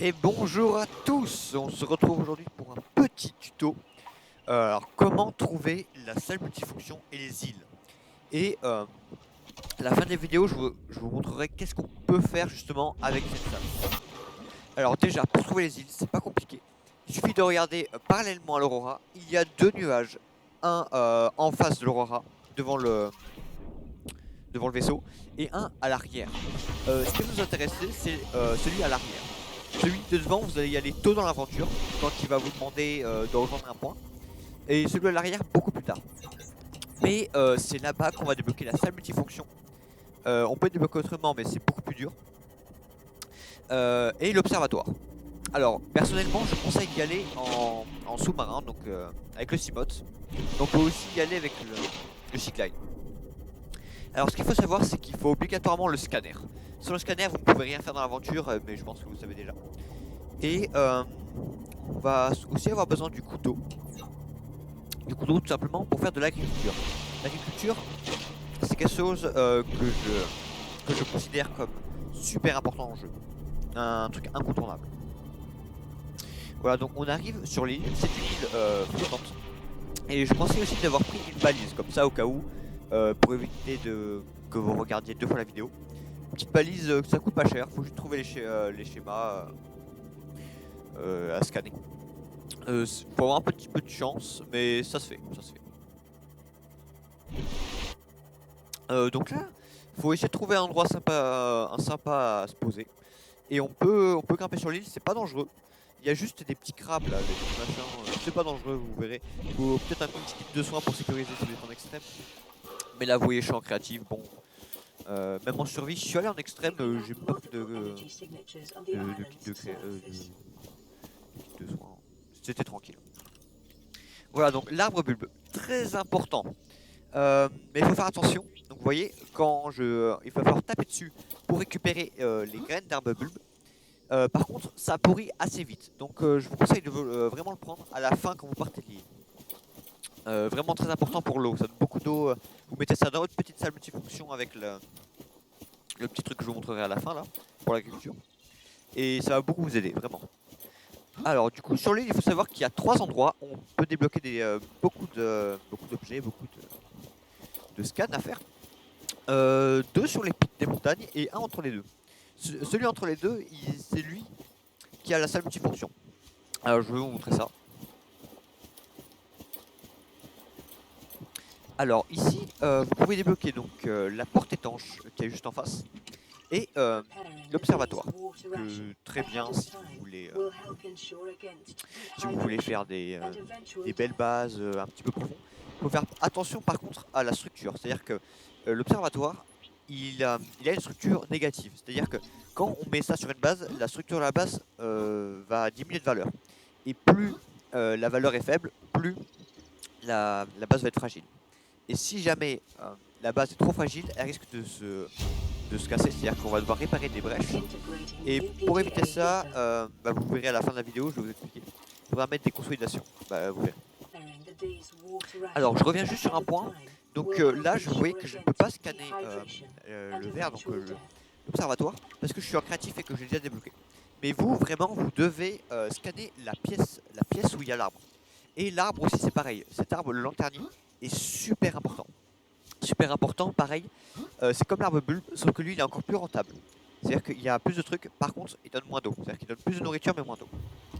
Et bonjour à tous, on se retrouve aujourd'hui pour un petit tuto. Alors comment trouver la salle multifonction et les îles. Et à la fin de la vidéo, je vous montrerai qu'est-ce qu'on peut faire justement avec cette salle. Alors déjà, pour trouver les îles, c'est pas compliqué. Il suffit de regarder parallèlement à l'aurora. Il y a deux nuages, un en face de l'aurora, devant le vaisseau, et un à l'arrière. Ce qui va nous intéresser, c'est celui à l'arrière. Celui de devant, vous allez y aller tôt dans l'aventure, quand il va vous demander de rejoindre un point. Et celui à l'arrière, beaucoup plus tard. Mais c'est là-bas qu'on va débloquer la salle multifonction. On peut débloquer autrement, mais c'est beaucoup plus dur. Et l'observatoire. Alors, personnellement, je conseille d'y aller en sous-marin, donc avec le Cimote. On peut aussi y aller avec le Cycline. Alors, ce qu'il faut savoir, c'est qu'il faut obligatoirement le scanner. Sans le scanner, vous ne pouvez rien faire dans l'aventure, mais je pense que vous le savez déjà. Et on va aussi avoir besoin du couteau. Du couteau, tout simplement, pour faire de l'agriculture. L'agriculture, c'est quelque chose que je considère comme super important en jeu. Un truc incontournable. Voilà, donc on arrive sur l'île. C'est une île flottante. Et je pensais aussi d'avoir pris une balise, comme ça, au cas où, pour éviter que vous regardiez deux fois la vidéo. Petite balise, ça coûte pas cher. Faut juste trouver les schémas à scanner. Faut avoir un petit peu de chance, mais ça se fait. Donc là, faut essayer de trouver un endroit sympa à se poser. Et on peut grimper sur l'île, c'est pas dangereux. Il y a juste des petits crabes là, des petits machins. C'est pas dangereux, vous verrez. Faut peut-être un petit kit de soins pour sécuriser si vous êtes en extrême. Mais là, vous voyez, je suis en créative. Bon, même en survie, je suis allé en extrême. J'ai pas pris de kit de soins. C'était tranquille. Voilà, donc l'arbre bulbe, très important. Mais il faut faire attention. Donc vous voyez, il va falloir taper dessus pour récupérer les graines d'arbre bulbe. Par contre, ça pourrit assez vite. Donc je vous conseille de vraiment le prendre à la fin quand vous partez de l'île. Vraiment très important pour l'eau. Ça donne beaucoup d'eau. Vous mettez ça dans votre petite salle multifonction avec le petit truc que je vous montrerai à la fin là, pour l'agriculture. Et ça va beaucoup vous aider, vraiment. Alors du coup, sur l'île, il faut savoir qu'il y a trois endroits où on peut débloquer beaucoup d'objets, beaucoup de scans à faire. Deux sur les pics des montagnes et un entre les deux. Celui entre les deux, c'est lui qui a la salle multifonction. Alors je vais vous montrer ça. Alors ici, vous pouvez débloquer donc la porte étanche qui est juste en face et l'observatoire. Très bien si vous voulez faire des belles bases un petit peu profondes. Il faut faire attention par contre à la structure. C'est-à-dire que l'observatoire, il a une structure négative. C'est-à-dire que quand on met ça sur une base, la structure de la base va diminuer de valeur. Et plus la valeur est faible, plus la base va être fragile. Et si jamais la base est trop fragile, elle risque de se casser, c'est-à-dire qu'on va devoir réparer des brèches. Et pour éviter ça, vous verrez à la fin de la vidéo, je vais vous expliquer. Il faudra mettre des consolidations. Vous verrez. Alors, je reviens juste sur un point. Donc là, vous voyez que je ne peux pas scanner le verre, donc l'observatoire, parce que je suis en créatif et que j'ai déjà débloqué. Mais vous, vraiment, vous devez scanner la pièce où il y a l'arbre. Et l'arbre aussi, c'est pareil. Cet arbre, le lanternier, est super important. Super important, pareil. C'est comme l'arbre bulbe, sauf que lui, il est encore plus rentable. C'est-à-dire qu'il y a plus de trucs, par contre, il donne moins d'eau. C'est-à-dire qu'il donne plus de nourriture, mais moins d'eau.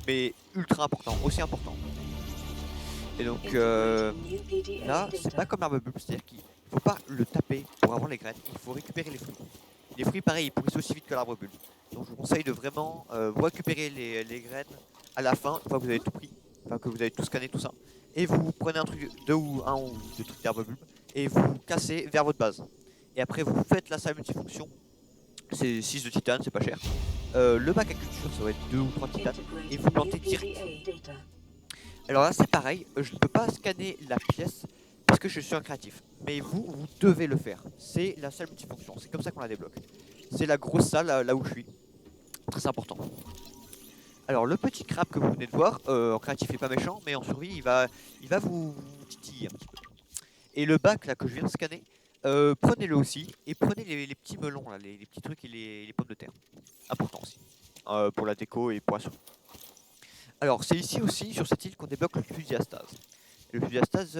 Mais ultra important, aussi important. Et donc là, c'est pas comme l'arbre bulbe, c'est-à-dire qu'il faut pas le taper pour avoir les graines, il faut récupérer les fruits. Les fruits, pareil, ils pourrissent aussi vite que l'arbre bulbe. Donc je vous conseille de vraiment vous récupérer les graines à la fin, une fois que vous avez tout pris, enfin que vous avez tout scanné, tout ça. Et vous prenez un truc, un ou deux trucs d'arbre bulbe, et vous cassez vers votre base. Et après, vous faites la salle multifonction. C'est 6 de titane, c'est pas cher. Le bac à culture, ça va être 2 ou 3 titanes. Et vous plantez direct. Alors là, c'est pareil. Je ne peux pas scanner la pièce parce que je suis un créatif. Mais vous devez le faire. C'est la salle multifonction. C'est comme ça qu'on la débloque. C'est la grosse salle là où je suis. Très important. Alors le petit crabe que vous venez de voir, en créatif il est pas méchant, mais en survie il va vous titiller un petit peu. Et le bac là que je viens de scanner, prenez-le aussi et prenez les petits melons là, les petits trucs et les pommes de terre. Important aussi. pour la déco et poissons. Alors c'est ici aussi sur cette île qu'on débloque le fusil à stase. Le fusil à stase,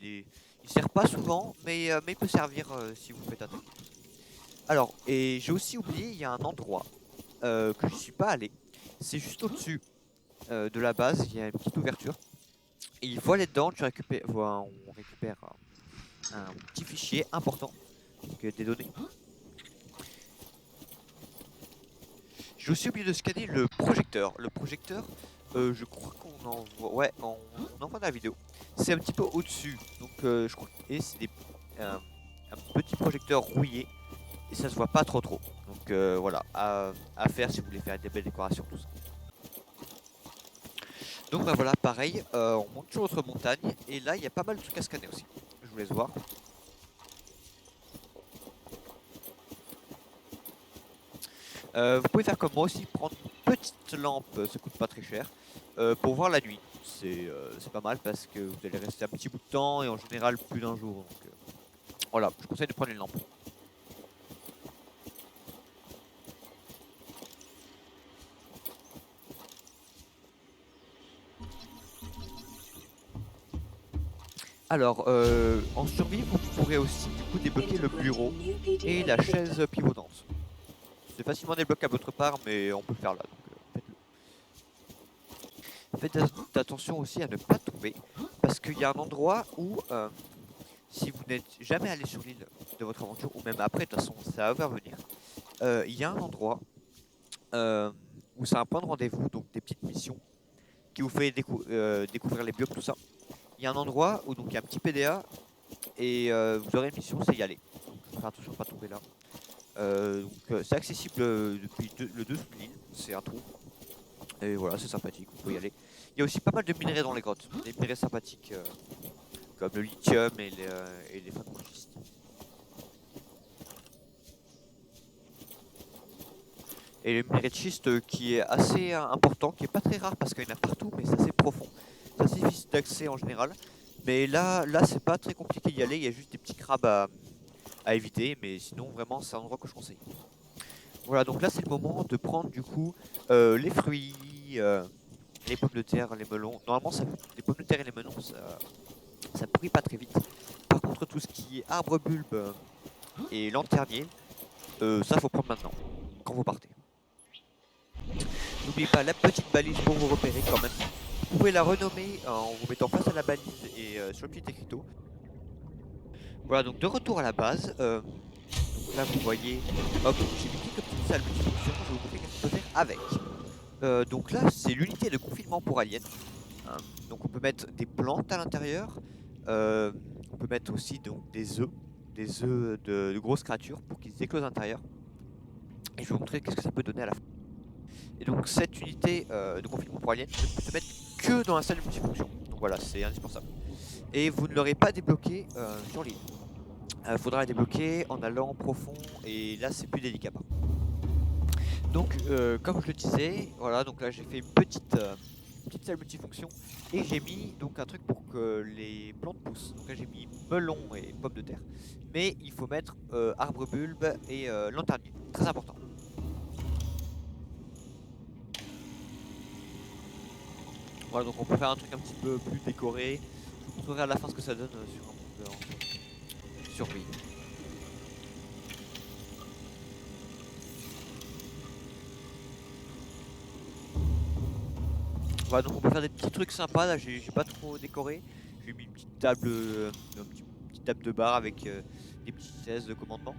il sert pas souvent, mais il peut servir si vous faites attaquer. Alors, et j'ai aussi oublié, il y a un endroit que je suis pas allé. C'est juste au-dessus de la base, il y a une petite ouverture. Et il faut aller dedans, on récupère un petit fichier important, donc des données. J'ai aussi oublié de scanner le projecteur. Le projecteur, je crois qu'on en voit, ouais, on en voit dans la vidéo. C'est un petit peu au-dessus, donc je crois que c'est un petit projecteur rouillé et ça se voit pas trop. Donc voilà, à faire si vous voulez faire des belles décorations, tout ça. Donc bah voilà, pareil, on monte sur notre montagne et là il y a pas mal de trucs à scanner aussi. Je vous laisse voir. Vous pouvez faire comme moi aussi, prendre une petite lampe, ça coûte pas très cher, pour voir la nuit. C'est pas mal parce que vous allez rester un petit bout de temps et en général plus d'un jour. Donc voilà, je conseille de prendre une lampe. Alors, en survie, vous pourrez aussi du coup débloquer le bureau et la chaise pivotante. C'est facilement débloquable à votre part, mais on peut le faire là, donc faites-le. Faites attention aussi à ne pas tomber, parce qu'il y a un endroit où, si vous n'êtes jamais allé sur l'île de votre aventure, ou même après, de toute façon, ça va venir, il y a un endroit où c'est un point de rendez-vous, donc des petites missions, qui vous fait découvrir les biomes, tout ça. Il y a un endroit où donc il y a un petit PDA et vous aurez une mission, c'est y aller. Donc, faire attention à ne pas tomber là. C'est accessible depuis le dessous de l'île, c'est un trou. Et voilà, c'est sympathique, vous pouvez y aller. Il y a aussi pas mal de minerais dans les grottes, des minerais sympathiques comme le lithium et les fragments de schiste. Et le minerai de schiste qui est assez important, qui est pas très rare parce qu'il y en a partout, mais c'est assez profond. C'est assez difficile d'accès en général. Mais là c'est pas très compliqué d'y aller, il y a juste des petits crabes à éviter, mais sinon vraiment c'est un endroit que je conseille. Voilà, donc là c'est le moment de prendre du coup les fruits, les pommes de terre, les melons. Normalement les pommes de terre et les melons ça pourrit pas très vite. Par contre tout ce qui est arbre bulbe et lanternier, ça faut prendre maintenant, quand vous partez. N'oubliez pas la petite balise pour vous repérer quand même. Vous pouvez la renommer en vous mettant face à la balise et sur le petit écriteau. Voilà, donc de retour à la base. Donc là, vous voyez, hop, j'ai mis quelques petites salles multifonctions. Je vais vous montrer ce qu'on peut faire avec. Donc là, c'est l'unité de confinement pour aliens. Donc on peut mettre des plantes à l'intérieur. On peut mettre aussi donc, des œufs de grosses créatures pour qu'ils éclosent à l'intérieur. Et je vais vous montrer qu'est-ce que ça peut donner à la fin. Et donc cette unité de confinement pour aliens ne peut se mettre que dans la salle multifonction. Donc voilà, c'est indispensable. Et vous ne l'aurez pas débloqué sur l'île. Faudra la débloquer en allant profond et là c'est plus délicat. Donc comme je le disais, voilà, donc là j'ai fait une petite salle multifonction et j'ai mis donc un truc pour que les plantes poussent. Donc là j'ai mis melon et pommes de terre. Mais il faut mettre arbre bulbe et lanternier. Très important. Voilà, donc on peut faire un truc un petit peu plus décoré. Je vous montrerai à la fin ce que ça donne sur un monde en survie. Voilà, donc on peut faire des petits trucs sympas. Là, j'ai pas trop décoré. J'ai mis une petite table, petite table de bar avec des petites chaises de commandement.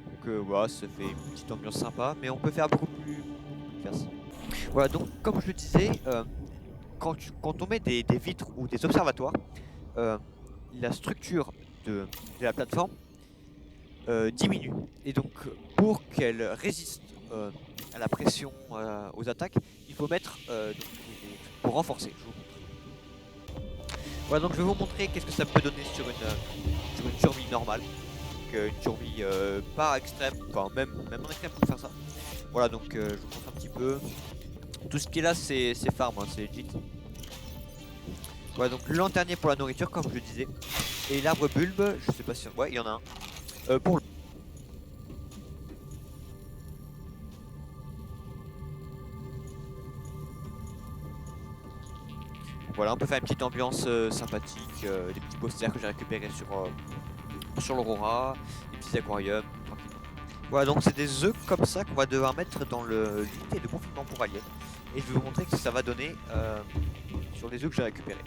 Donc voilà, ça fait une petite ambiance sympa. Mais on peut faire beaucoup plus classe. Voilà, donc comme je le disais, quand on met des vitres ou des observatoires, la structure de la plateforme diminue. Et donc pour qu'elle résiste à la pression, aux attaques, il faut mettre donc, pour renforcer. Je vous montre. Voilà, donc je vais vous montrer qu'est-ce que ça peut donner sur une survie normale. Donc, une survie pas extrême, enfin même en extrême pour faire ça. Voilà, donc je vous montre un petit peu. Tout ce qui est là c'est farm, hein, c'est legit. Voilà, donc le lanternier pour la nourriture comme je le disais. Et l'arbre bulbe, je sais pas si... Ouais, il y en a un. Pour le... Voilà, on peut faire une petite ambiance sympathique, des petits posters que j'ai récupérés sur l'Aurora, des petits aquariums, tranquillement. Voilà, donc c'est des œufs comme ça qu'on va devoir mettre dans l'unité de confinement pour aliens. Et je vais vous montrer ce que ça va donner sur les œufs que j'ai récupérés.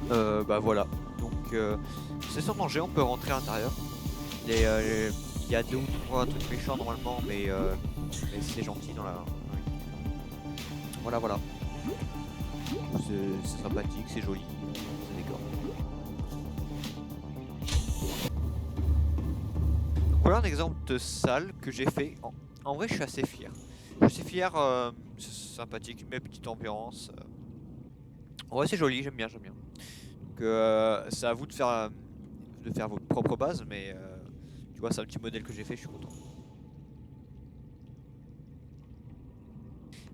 Bah voilà, donc c'est sans danger, on peut rentrer à l'intérieur. Il y a 2 ou 3 trucs méchants normalement, mais c'est gentil dans la... Voilà, voilà. C'est sympathique, c'est joli, c'est décor. Donc voilà un exemple de salle que j'ai fait. En vrai, je suis assez fier. Je suis fier, c'est sympathique, mais petite ambiance. Ouais, c'est joli, j'aime bien, j'aime bien. Donc c'est à vous de faire votre propre base, mais tu vois, c'est un petit modèle que j'ai fait, je suis content.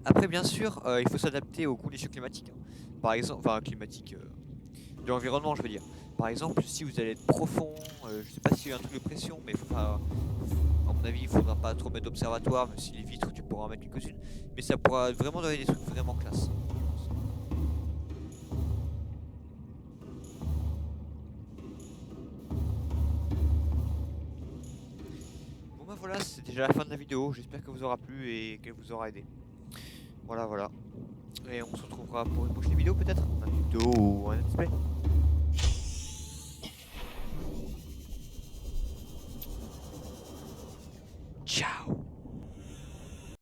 Après, bien sûr, il faut s'adapter aux conditions climatiques, hein. Par exemple, enfin climatiques, de l'environnement, je veux dire. Par exemple, si vous allez être profond, je sais pas s'il y a un truc de pression, mais à mon avis, il faudra pas trop mettre d'observatoire, même si les vitres, tu pourras en mettre quelques-unes. Mais ça pourra vraiment donner des trucs vraiment classe. Bon bah voilà, c'est déjà la fin de la vidéo. J'espère qu'elle vous aura plu et qu'elle vous aura aidé. Voilà, voilà. Et on se retrouvera pour une prochaine vidéo peut-être. Un tuto ou un let's play.